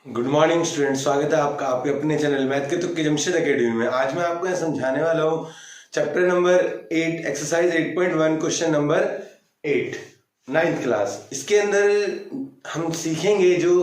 Good morning student, स्वागत है आपका आपके अपने चैनल मैथ के तुक्के जमशेद एकेडमी में। आज मैं आपको यहाँ समझाने वाला हूँ chapter number 8 exercise 8.1 question number 8 9th class. इसके अंदर हम सीखेंगे जो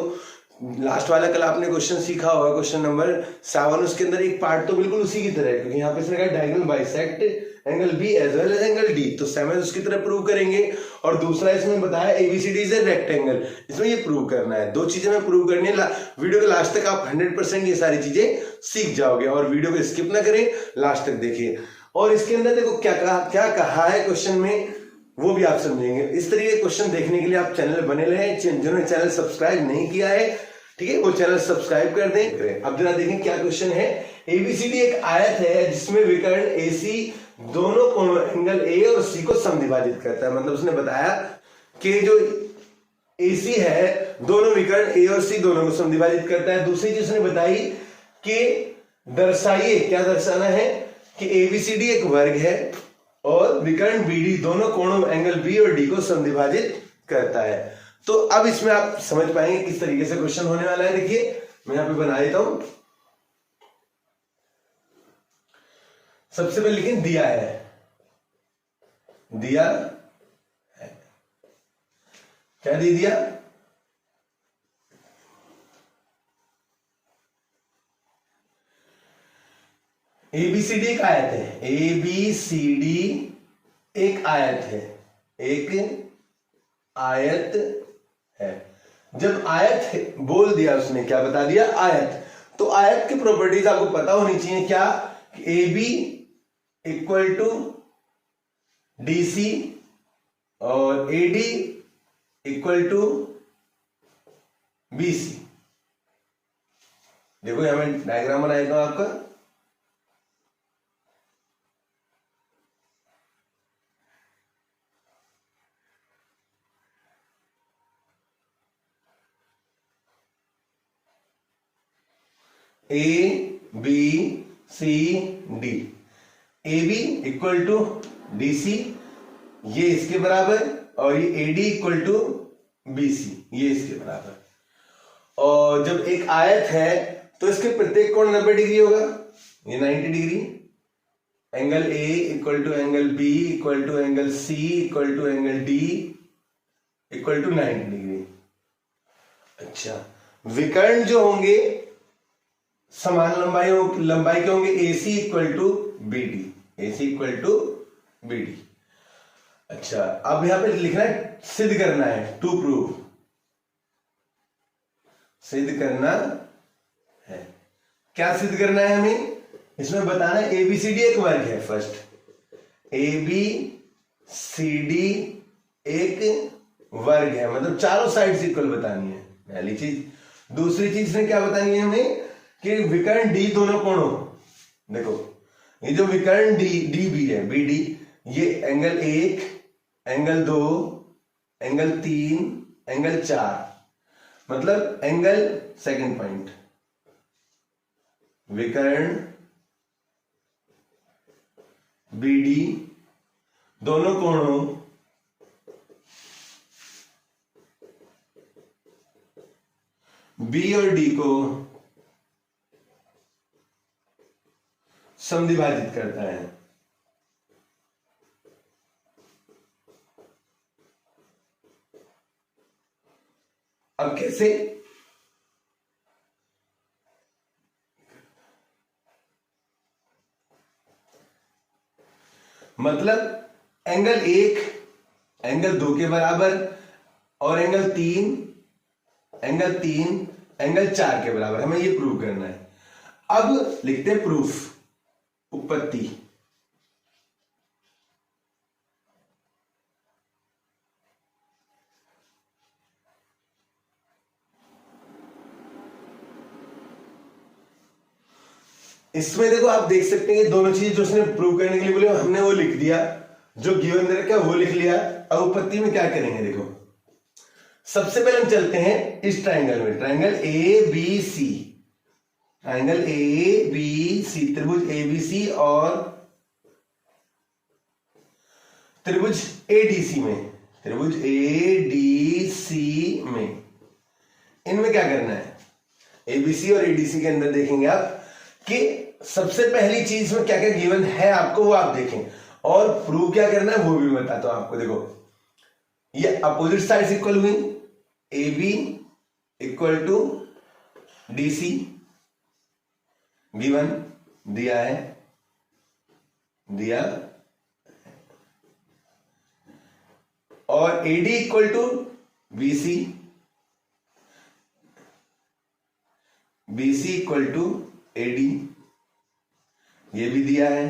लास्ट वाला कल आपने क्वेश्चन सीखा होगा क्वेश्चन नंबर 7, उसके अंदर एक पार्ट तो बिल्कुल उसी की तरह है, क्योंकि यहाँ पे इसने कहा diagonal bisect angle B as well as angle D, तो सेम उसकी तरह प्रूव करेंगे। और दूसरा इसमें बताया एबीसीडी इज ए रेक्टेंगल, इसमें ये प्रूव करना है। दो चीजें मैं प्रूव करनी है। वीडियो के लास्ट तक आप 100% ये सारी चीजें सीख जाओगे, और वीडियो को स्किप ना करें, लास्ट तक देखिए। और इसके अंदर देखो क्या कहा है क्वेश्चन में, वो भी आप समझेंगे। इस तरीके के क्वेश्चन देखने के लिए आप चैनल बने रहें। जिन्होंने चैनल सब्सक्राइब नहीं किया है, ठीक है, वो चैनल सब्सक्राइब कर दें। अब जरा देखें क्या क्वेश्चन है। एबीसीडी एक आयत है जिसमें विकर्ण एसी दोनों कोणों एंगल ए और सी को समद्विभाजित करता है। मतलब उसने बताया कि जो एसी है दोनों विकर्ण ए और सी दोनों को समद्विभाजित करता है। दूसरी चीज उसने बताई कि दर्शाइए, क्या दर्शाना है कि एबीसीडी एक वर्ग है और विकर्ण बीडी दोनों कोणों एंगल बी और डी को समद्विभाजित करता है। तो अब इसमें आप समझ पाएंगे किस तरीके से क्वेश्चन होने वाला है। देखिए मैं यहां पे बना देता हूं। सबसे पहले लेकिन दिया है, दिया है, क्या दे दिया, एबीसीडी एक आयत है, एबीसीडी एक आयत है, एक आयत है। जब आयत बोल दिया उसने, क्या बता दिया, आयत, तो आयत की प्रॉपर्टीज आपको पता होनी चाहिए। क्या, A B equal to D C और A D equal to B C. देखो यहां मैं डायग्राम बना देता हूं आपका। A B C D, A B equal to D C, ये इसके बराबर, और ये A D equal to B C, ये इसके बराबर। और जब एक आयत है तो इसके प्रत्येक कोण 90 डिग्री होगा, ये 90 degree. Angle A equal to angle B equal to angle C equal to angle D equal to 90 degree. अच्छा, विकर्ण जो होंगे समान लंबाई के होंगे, AC equal to B D, AC equal to B D. अच्छा, अब यहां पे लिखना है, सिद्ध करना है, टू प्रूव, सिद्ध करना है। क्या सिद्ध करना है हमें, इसमें बताना है एबीसीडी एक वर्ग है। फर्स्ट, एबीसीडी एक वर्ग है, मतलब चारों साइड इक्वल बतानी है, पहली चीज। दूसरी चीज ने क्या बतानी है हमें कि विकर्ण डी दोनों कोणों, देखो ये जो विकर्ण डी बी है, बी डी, ये एंगल 1, एंगल 2, एंगल 3, एंगल 4, मतलब एंगल, सेकंड पॉइंट, विकर्ण बी डी दोनों कोणों बी और डी को समद्विभाजित करता है। अब कैसे, मतलब एंगल 1 एंगल 2 के बराबर, और एंगल 3 एंगल 4 के बराबर, हमें ये प्रूव करना है। अब लिखते हैं प्रूफ, उत्पत्ति। इसमें देखो आप देख सकते हैं दोनों चीज जो उसने प्रूव करने के लिए बोले हमने वो लिख दिया, जो गिवन दे रखा है वो लिख लिया। अब उत्पत्ति में क्या करेंगे, देखो सबसे पहले हम चलते हैं इस ट्राइंगल में, triangle A B C, triangle A B C, त्रिभुज ए बी सी और त्रिभुज एडीसी में, त्रिभुज एडीसी में, इनमें क्या करना है, एबीसी और एडीसी के अंदर देखेंगे आप कि सबसे पहली चीज में क्या क्या गिवन है आपको वो आप देखें, और प्रूव क्या करना है वो भी बताता हूं आपको। देखो ये अपोजिट साइड्स इक्वल हुई, A B equal to D C given दिया है, दिया, और AD equal to BC, BC equal to AD, ये भी दिया है।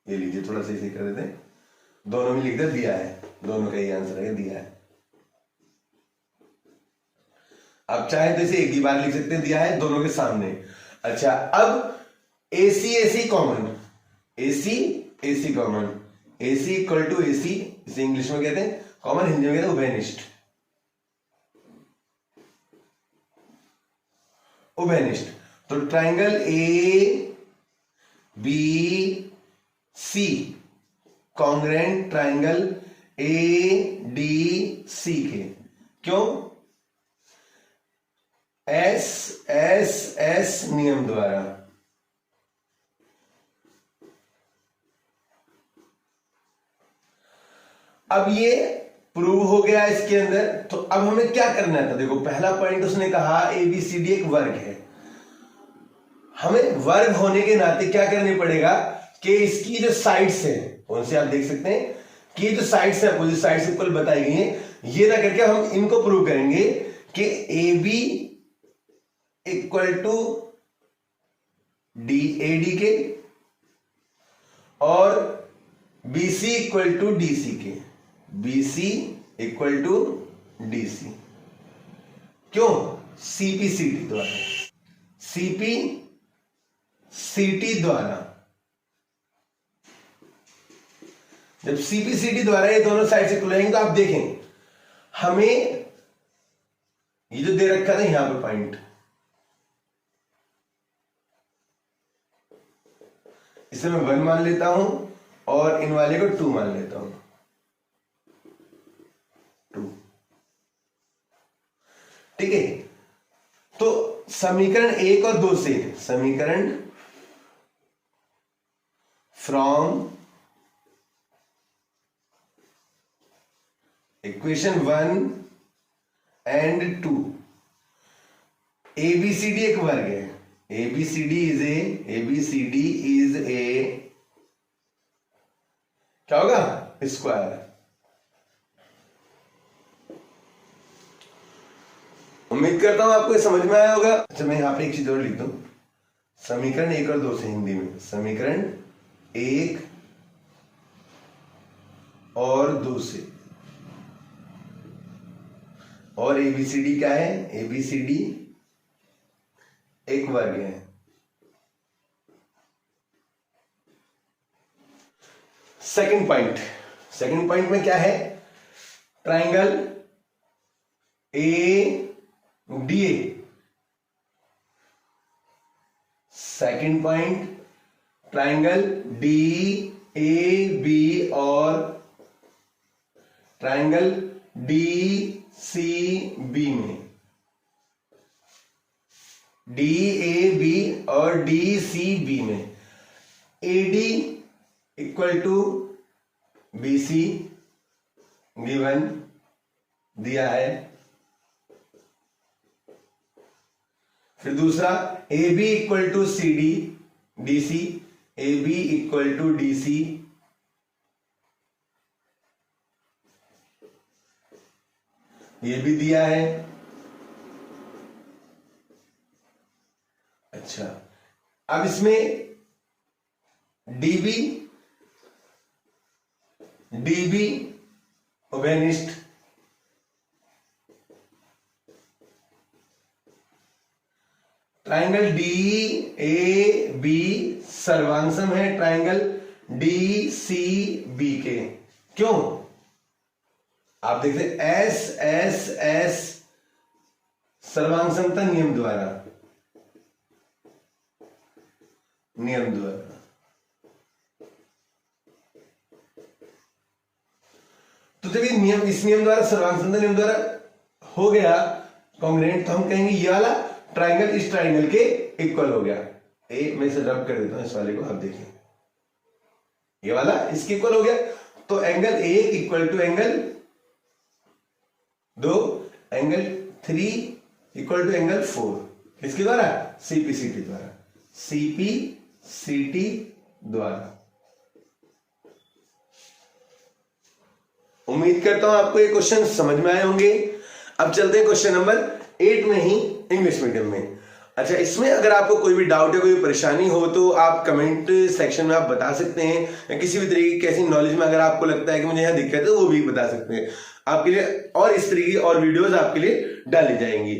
ये लीजिए थोड़ा सा इसे कर देते हैं, दोनों में लिख दे दिया है, दोनों का ही आंसर है, दिया है। आप चाहे तो इसे एक ही बार लिख सकते हैं, दिया है दोनों के सामने। अच्छा अब AC AC common, AC AC common, AC equal to AC, इसे इंग्लिश में कहते हैं कॉमन, हिंदी में कहते हैं उभयनिष्ठ, उभयनिष्ठ। तो triangle A B C congruent triangle A D C के, क्यों? एस एस एस नियम द्वारा। अब ये प्रूव हो गया इसके अंदर, तो अब हमें क्या करना था? देखो पहला पॉइंट उसने कहा एबीसीडी एक वर्ग है, हमें वर्ग होने के नाते क्या करने पड़ेगा कि इसकी जो साइड्स है, कौन से आप देख सकते हैं कि जो साइड्स है अपोजिट साइड्स इक्वल बताई गई है, ये ना करके हम इनको प्रूव करेंगे कि A B equal to D A D के और B C equal to D C के, B C equal to D C, क्यों? सीपीसीटी द्वारा, सीपी सीटी द्वारा। जब सीपीसीटी द्वारा ये दोनों साइड से खुलेंगे तो आप देखें हमें ये जो दे रखा था यहां पे पॉइंट, इसे मैं 1 मान लेता हूं और इन वाले को 2 मान लेता हूं, 2, ठीक है। तो समीकरण 1 और 2 से, समीकरण फ्रॉम इक्वेशन 1 एंड 2, एबीसीडी एक वर्ग है, एबीसीडी इज ए क्या होगा? स्क्वायर। उम्मीद करता हूं आपको समझ में आया होगा। अच्छा मैं यहां पे एक चीज और लिख दूं, समीकरण 1 और 2 से हिंदी में, समीकरण 1 और 2 से, और एबीसीडी क्या है? एबीसीडी एक वर्ग है। सेकंड पॉइंट, सेकंड पॉइंट में क्या है? Triangle A D A, second point triangle D A B और ट्राइंगल डी सी बी में, डी ए बी और डी सी बी में A D equal to B C given दिया है। फिर दूसरा A B equal to C D D C, A B equal to D C, ये भी दिया है। अच्छा अब इसमें डीबी डीबी उभयनिष्ठ, ट्राइंगल डी ए बी सर्वांगसम है ट्राइंगल डी सी बी के, क्यों? आप देखते एस एस एस सर्वांगसमता नियम द्वारा, नियम द्वारा। तो जब ये नियम, इस नियम द्वारा, सर्वांग नियम द्वारा हो गया कॉन्ग्रुएंट, तो हम कहेंगे ये वाला ट्राइंगल इस ट्राइंगल के इक्वल हो गया। मैं इसे रब कर देता हूं इस वाले को, आप देखिए ये वाला इसके इक्वल हो गया। तो angle A equal to angle 2, angle 3 equal to angle 4, इसके द्वारा सीपीसीटी द्वारा, सीपीसीटी द्वारा। उम्मीद करता हूं आपको ये क्वेश्चन समझ में आए होंगे। अब चलते हैं क्वेश्चन नंबर 8 में ही, इंग्लिश मीडियम में। अच्छा, इसमें अगर आपको कोई भी डाउट है, कोई परेशानी हो, तो आप कमेंट सेक्शन में आप बता सकते हैं, या किसी भी तरीके की ऐसी नॉलेज में अगर आपको लगता है कि मुझे यहाँ दिक्कत है, वो भी बता सकते हैं आपके लिए, और इस तरीके की और वीडियोस आपके लिए डाली जाएंगी।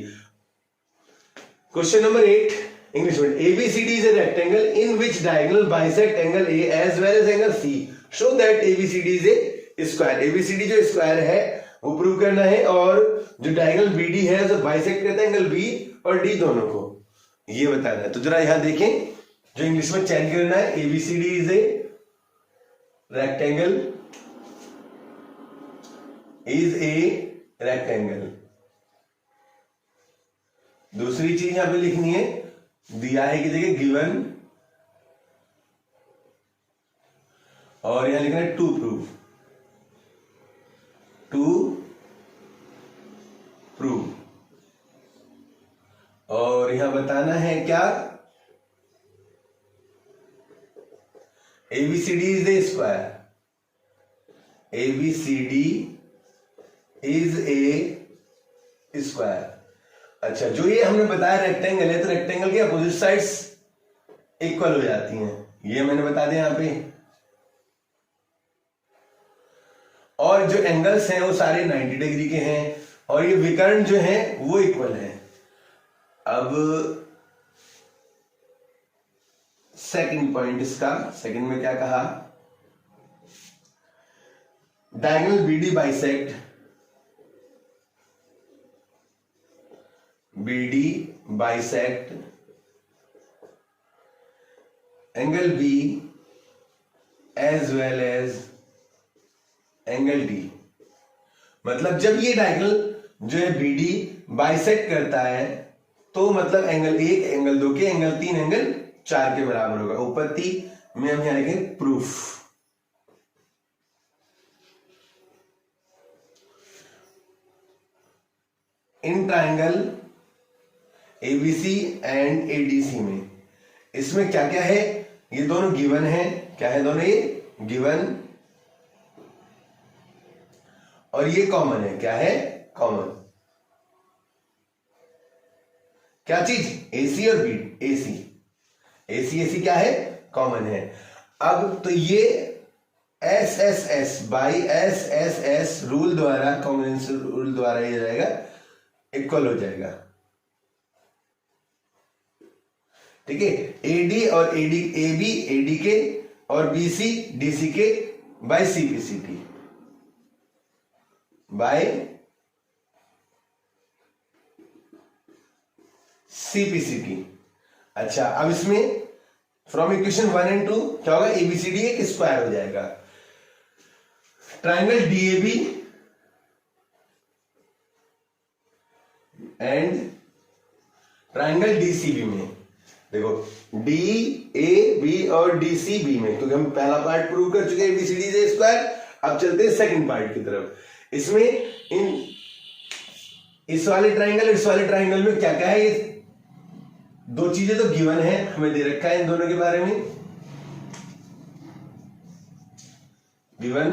क्वेश्चन नंबर 8 इंग्लिश में, ABCD is a rectangle in which diagonal bisect angle A as well as angle C. Show that ABCD is a square. ABCD जो स्क्वायर है वो प्रूव करना है, और जो डायगोनल BD है जो बाइसेक्ट करता है एंगल B और D दोनों को, ये बताना है। तो जरा यहां देखें, जो इंग्लिश में चेंज करना है, ABCD is a rectangle, is a rectangle। दूसरी चीज यहां पे लिखनी है, दिया है की जगह गिवन, और यहां लिखना है टू प्रूव, टू प्रूव। और यहां बताना है क्या, ABCD is a square, ABCD is a square. अच्छा, जो ये हमने बताया रेक्टेंगल है, तो रेक्टेंगल की अपोजिट साइड्स इक्वल हो जाती हैं, ये मैंने बता दिया यहां पे। और जो एंगल्स हैं वो सारे 90 डिग्री के हैं, और ये विकर्ण जो हैं वो इक्वल हैं। अब सेकंड पॉइंट इसका, सेकंड में क्या कहा, diagonal BD bisect, BD bisect angle B as well as angle D। मतलब जब ये डायगोनल जो है BD बाइसेक्ट करता है, तो मतलब एंगल 1 एंगल 2 के, एंगल 3 एंगल 4 के बराबर होगा। उपपत्ति में हम यहां लिखेंगे proof. In triangle ABC and ADC में, इसमें क्या क्या है, ये दोनों गिवन है, क्या है दोनों, ये गिवन, और ये कॉमन है, क्या है, कॉमन। क्या चीज, AC और BD, AC क्या है, कॉमन है। अब तो ये SSS बाई SSS रूल द्वारा, कॉन्ग्रुएंस रूल द्वारा ये जाएगा, इक्वल हो जाएगा, ठीक है। AD और AB AD के, और BC DC के, बाय CPCT, बाय CPCT। अच्छा, अब इसमें फ्रॉम इक्वेशन 1 एंड 2 क्या होगा, ABCD एक स्क्वायर हो जाएगा। Triangle DAB and triangle DCB में, देखो DAB और DCB में, क्योंकि हम पहला पार्ट प्रूव कर चुके हैं ABCD इज ए स्क्वायर। अब चलते हैं सेकंड पार्ट की तरफ। इसमें इस वाले ट्राइंगल और इस वाले ट्राइंगल में क्या क्या है, ये दो चीजें तो गिवन है, हमें दे रखा है इन दोनों के बारे में, गिवन,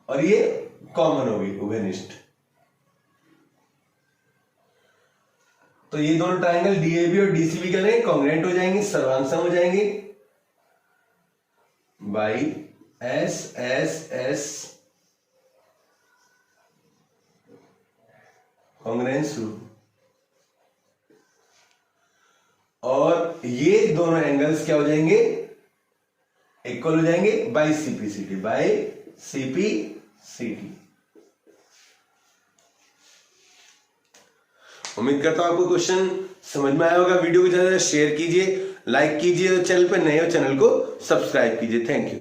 और ये कॉमन होगी, उभयनिष्ठ। तो ये दोनों ट्राइंगल DAB और DCB क्या नहीं, कॉन्ग्रुएंट हो जाएंगे, सर्वांग हो जाएंगे बाई SSS कॉन्ग्रुएंस रूल। और ये दोनों एंगल्स क्या हो जाएंगे, इक्वल हो जाएंगे बाई CPCT, बाई CPCT। उम्मीद करता हूं आपको क्वेश्चन समझ में आया होगा। वीडियो को ज्यादा शेयर कीजिए, लाइक कीजिए, और चैनल पर नए हो चैनल को सब्सक्राइब कीजिए। Thank you.